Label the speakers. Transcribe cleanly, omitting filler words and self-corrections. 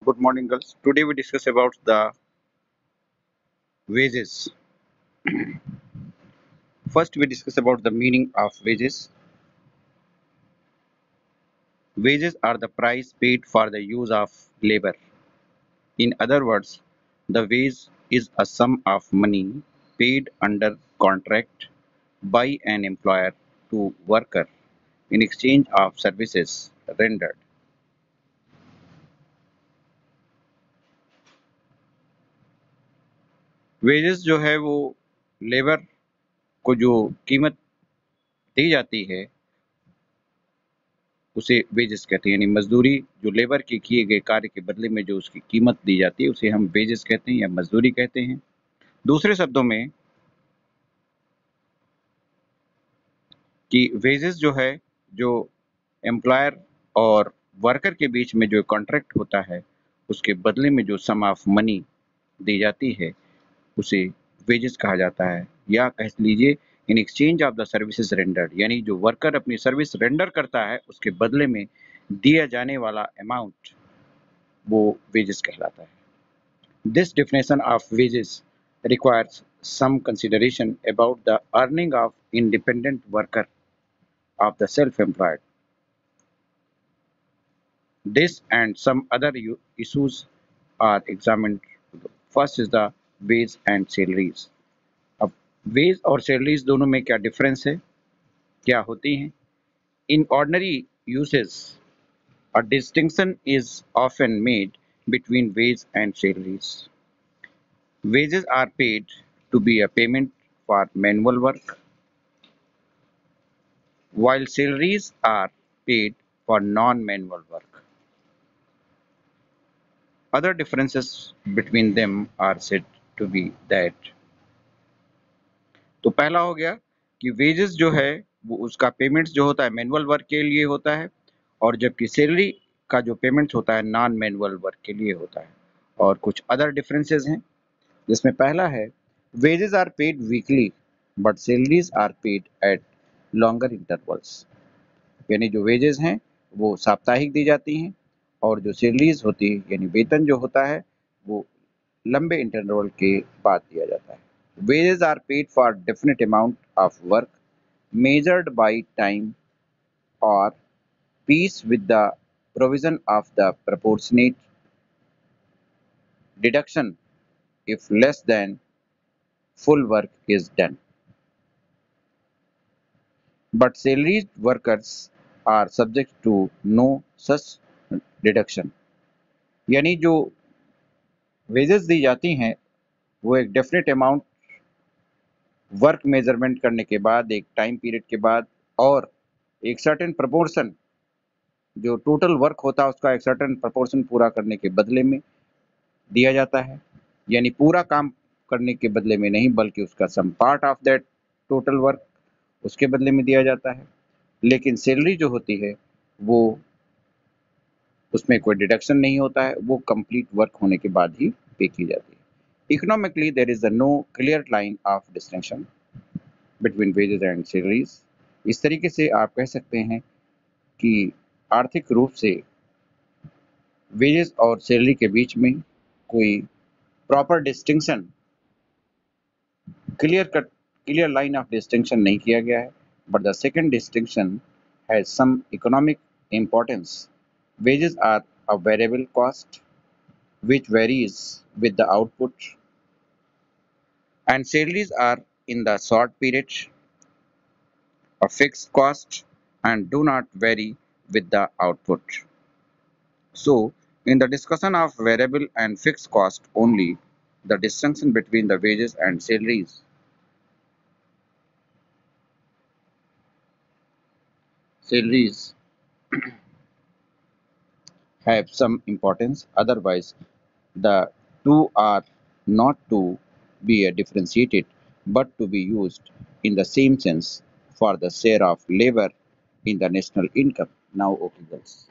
Speaker 1: Good morning, girls. Today we discuss about the wages. First, we discuss about the meaning of wages. Wages are the price paid for the use of labor. In other words, the wage is a sum of money paid under contract by an employer to worker in exchange of services rendered. Wages जो है वो labour को जो कीमत दी जाती है उसे wages कहते हैं, यानी मजदूरी जो लेबर के किए गए कार्य के बदले में जो उसकी कीमत दी जाती है उसे हम वेजेस कहते हैं या मजदूरी कहते हैं। दूसरे शब्दों में कि वेजेस जो है, जो एम्प्लॉयर और वर्कर के बीच में जो कॉन्ट्रैक्ट होता है उसके बदले में जो सम ऑफ मनी दी जाती है उसे वेजेस कहा जाता है, या कह लीजिए in exchange of the services rendered, यानी जो वर्कर अपनी सर्विस रेंडर करता है उसके बदले में दिया जाने वाला अमाउंट वो वेजेस कहलाता है। This definition of wages requires some consideration about the earning of independent worker of the self-employed. This and some other issues are examined. First is the wage and salaries. अब wage और salaries दोनों में क्या difference है, क्या होती हैं? In ordinary uses, a distinction is often made between wage and salaries. Wages are paid to be a payment for manual work, while salaries are paid for non-manual work. Other differences between them are said to be that तो पहला हो गया कि wages जो है वो उसका payments जो होता है मैनुअल वर्क के लिए होता है, और जबकि सैलरी का जो पेमेंट्स होता है नॉन मैनुअल वर्क के लिए होता है। और कुछ अदर डिफरेंसेस हैं जिसमें पहला है wages are paid weekly but salaries are paid at longer intervals, यानी जो वेजेस हैं वो साप्ताहिक दी जाती हैं और जो सैलरीज होती है यानी वेतन जो होता है वो लंबे इंटरवल के बाद दिया जाता है। Wages are paid for definite amount of work measured by time or piece with the provision of the proportionate deduction if less than full work is done. But salaried workers are subject to no such deduction, यानी जो wages दी जाती हैं वो एक definite amount work measurement करने के बाद, एक टाइम पीरियड के बाद, और एक सर्टेन प्रपोर्शन जो टोटल वर्क होता है उसका एक सर्टेन प्रपोर्शन पूरा करने के बदले में दिया जाता है, यानी पूरा काम करने के बदले में नहीं बल्कि उसका some part of that total work उसके बदले में दिया जाता है। लेकिन सैलरी जो होती है वो उसमें कोई डिडक्शन नहीं होता है, वो कंप्लीट वर्क होने के बाद ही पे की जाती है। Economically there is no clear line of distinction between wages and salaries. इस तरीके से आप कह सकते हैं कि आर्थिक रूप से वेजेस और सैलरी के बीच में कोई proper distinction, clear line of distinction नहीं किया गया है। But the second distinction has some economic importance. Wages are a variable cost which varies with the output, and salaries are in the short period a fixed cost and do not vary with the output. So, in the discussion of variable and fixed cost only, the distinction between the wages and salaries have some importance. Otherwise, the two are not to be differentiated but to be used in the same sense for the share of labor in the national income. Now, okay, girls.